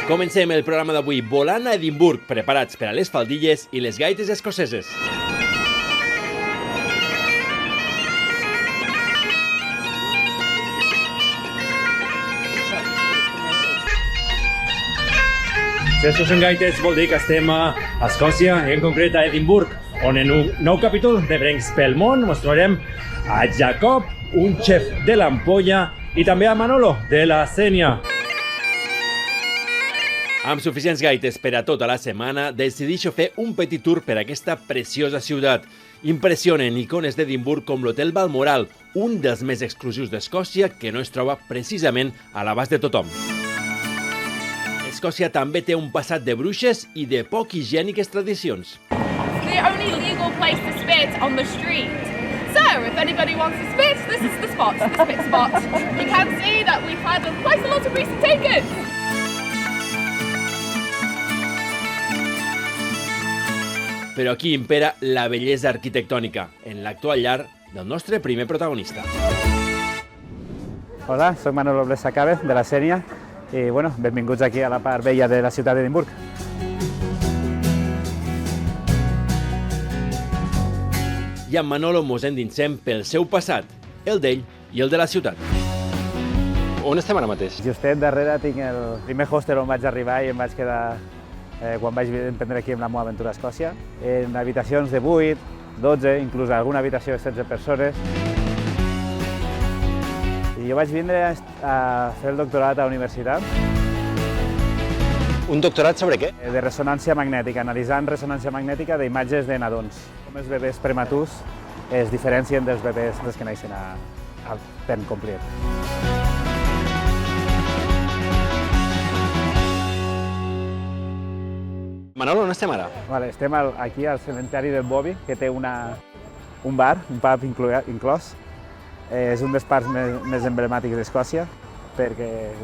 Comencem el programa d'avui volant a Edimburg, preparats per a les faldilles i les gaites escoceses. Si això són gaites vol dir que estem a Escòcia, en concret a Edimburg, on en un nou capítol de Brencs pel món us trobarem a Jacob, un xef de l'Ampolla, i també a Manolo, de la Sénia. Amb suficients gaites per a tota la setmana, decideixo fer un petit tour per aquesta preciosa ciutat. Impressionen icones d'Edimburg com l'Hotel Balmoral, un dels més exclusius d'Escòcia que no es troba precisament a l'abast de tothom. Escòcia també té un passat de bruixes i de poc higièniques tradicions. The only legal place to spit on the street. So, if anybody wants to spit, this is the spot, the spit spot. You can see that we've had quite a lot of recent takers. Però aquí impera la bellesa arquitectònica, en l'actual llar del nostre primer protagonista. Hola, soc Manolo Blesacàvez, de la Sénia, i benvinguts aquí a la part vella de la ciutat d'Edimburg. I amb Manolo mos endinsem pel seu passat, el d'ell i el de la ciutat. On estem ara mateix? Justet darrere tinc el primer hostel on vaig arribar i em vaig quedar quan vaig emprendre aquí amb la meva aventura a Escòcia, en habitacions de 8, 12, inclús alguna habitació de 16 persones. I jo vaig vindre a fer el doctorat a la universitat. Un doctorat sobre què? De ressonància magnètica, analitzant ressonància magnètica d'imatges de nadons. Com els bebès prematurs es diferencien dels bebès dels que naixen a pen complet. Manolo, on estem ara? Estem aquí al cementeri del Bobi, que té un bar, un pub inclòs. És un dels parcs més emblemàtics d'Escòcia, perquè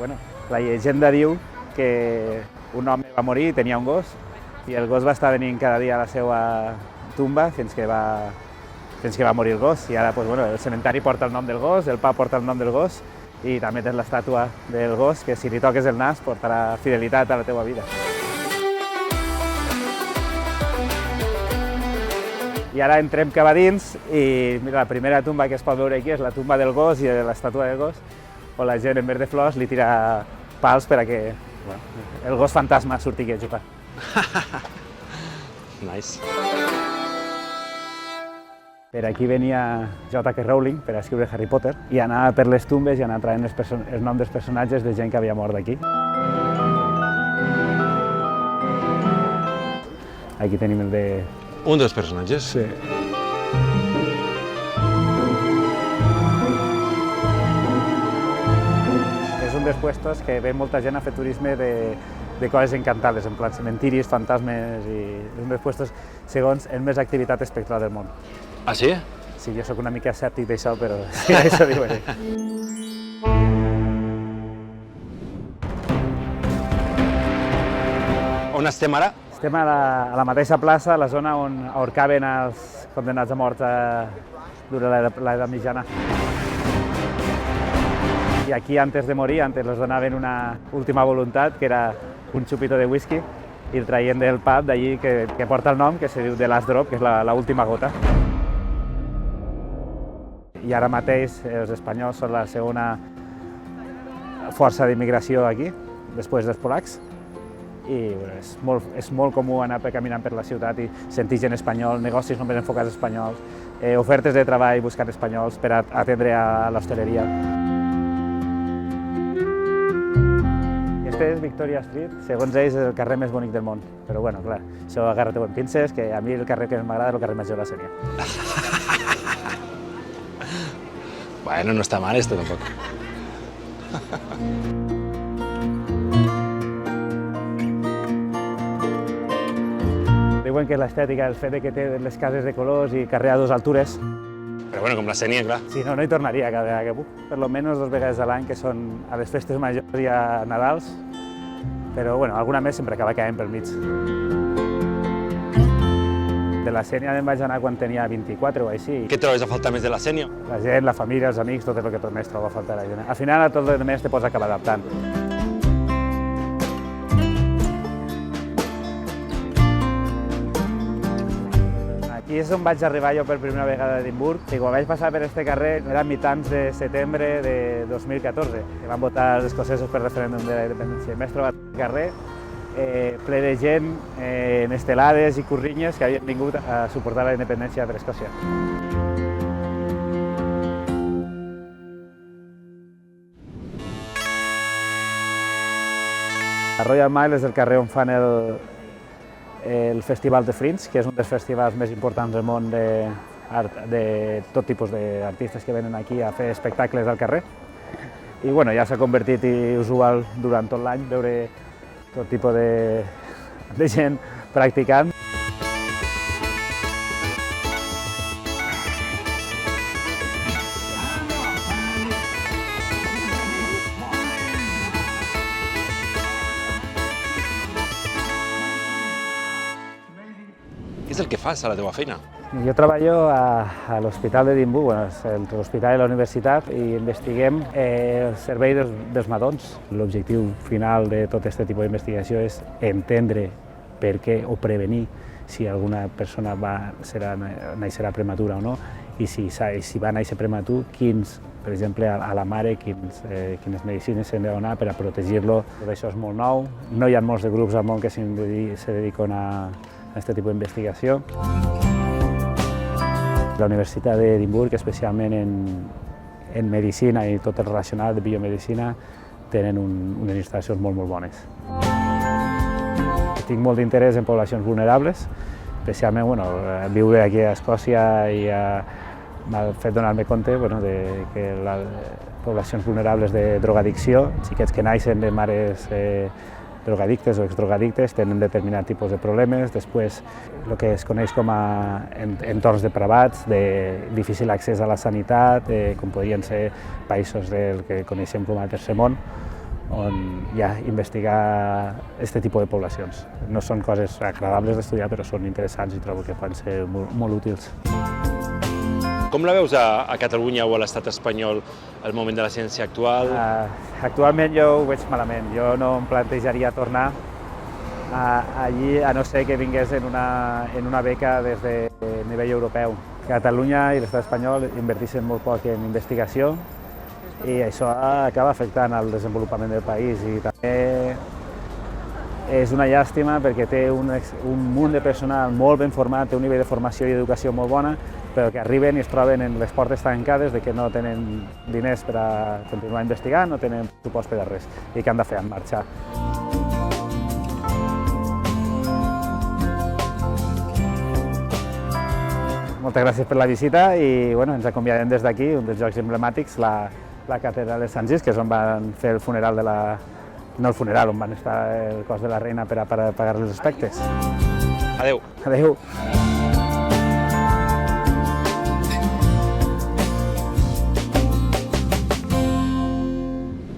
la llegenda diu que un home va morir i tenia un gos, i el gos va estar venint cada dia a la seva tumba fins que va morir el gos. I ara el cementeri porta el nom del gos, el pub porta el nom del gos, i també tens l'estàtua del gos, que si li toques el nas portarà fidelitat a la teva vida. I ara entrem cap a dins i mira, la primera tumba que es pot veure aquí és la tumba del gos i l'estàtua del gos, on la gent en vez de flors li tira pals per a que el gos fantasma surti aquí a jugar. Nice. Per aquí venia J.K. Rowling per a escriure Harry Potter i anava per les tumbes i anava traient els noms dels personatges de gent que havia mort aquí. Aquí tenim el de... Un dels personatges? Sí. És un dels puestos que ve molta gent a fer turisme de coses encantades, en plan cementiris, fantasmes, i és un dels puestos, segons, el més activitat espectral del món. Ah, sí? Sí, jo sóc una mica escèptic d'això, però sí, això diu ell. On estem ara? Estem a la mateixa plaça, a la zona on ahorcaven els condemnats a mort durant l'edat mitjana. I aquí, antes de morir, antes els donaven una última voluntat, que era un xupito de whisky, i el traien del pub d'allí que porta el nom, que se diu The Last Drop, que és l'última gota. I ara mateix els espanyols són la segona força d'immigració aquí, després dels polacs. I és molt comú anar caminant per la ciutat i sentir gent espanyol, negocis només enfocats espanyols, ofertes de treball buscant espanyols per atendre a l'hostaleria. Este és Victoria Street, segons ells és el carrer més bonic del món. Però clar, això agarra-t'ho en pinces, que a mi el carrer que m'agrada és el carrer Major de la Sénia. Bueno, no està mal esto tampoc. Diuen que és l'estètica, el fet que té les cases de colors i carrer a dues altures. Però com la Sénia, clar. Sí, no hi tornaria cada vegada que puc. Per almenys 2 vegades a l'any, que són a les festes majors i a Nadals. Però alguna més sempre acaba caient pel mig. De la Sénia me'n vaig anar quan tenia 24 o així. Què trobes a faltar més de la Sénia? La gent, la família, els amics, tot el que més trobo a faltar a la gent. Al final, a tot el més te pots acabar adaptant. I és on vaig arribar jo per primera vegada a Edimburg, i quan vaig passar per este carrer era mitjans de setembre de 2014, que van votar els escocesos per referèndum de la independència. M'he trobat al carrer ple de gent en estelades i currinyes que havien vingut a suportar la independència per Escòcia. La Royal Mile és el carrer on fan el Festival de Fringe, que és un dels festivals més importants del món de tot tipus d'artistes que venen aquí a fer espectacles al carrer. I bueno, ja s'ha convertit en usual durant tot l'any veure tot tipus de gent practicant. Què és el que fas a la teva feina? Jo treballo a l'Hospital d'Edimburg, entre l'Hospital i la Universitat, i investiguem el servei dels nadons. L'objectiu final de tot aquest tipus d'investigació és entendre per què o prevenir si alguna persona naixerà prematura o no, i si va néixer prematur, per exemple, a la mare, quines medicines s'han de donar per a protegir-lo. Tot això és molt nou, no hi ha molts de grups al món que se dediquen a aquest tipus d'investigació. La Universitat d'Edimburg, especialment en medicina i tot el relacionat de biomedicina, tenen unes instal·lacions molt bones. Tinc molt d'interès en poblacions vulnerables, especialment viure aquí a Escòcia m'ha fet donar-me compte que les poblacions vulnerables de drogadicció, xiquets que naixen de mares drogadictes o exdrogadictes, tenen determinat tipus de problemes. Després, el que es coneix com a entorns depravats, de difícil accés a la sanitat, com podrien ser països del que coneixem com a Tercer Món, on hi ha investigar aquest tipus de poblacions. No són coses agradables d'estudiar, però són interessants i trobo que poden ser molt útils. Com la veus a Catalunya o a l'estat espanyol el moment de la ciència actual? Actualment jo ho veig malament. Jo no em plantejaria tornar allí, a no ser que vingués en una beca des de nivell europeu. Catalunya i l'estat espanyol inverteixen molt poc en investigació i això acaba afectant el desenvolupament del país. I també és una llàstima perquè té un munt de personal molt ben format, té un nivell de formació i educació molt bona, però que arriben i es troben en les portes tancades de que no tenen diners per a continuar investigant, no tenen pressupost per a res, i què han de fer? Marxar. Moltes gràcies per la visita i ens acomiadem des d'aquí, un dels llocs emblemàtics, la catedral de Sant Just, que és on van fer el funeral no el funeral, on van estar el cos de la reina per a pagar els respectes. Adéu. Adéu.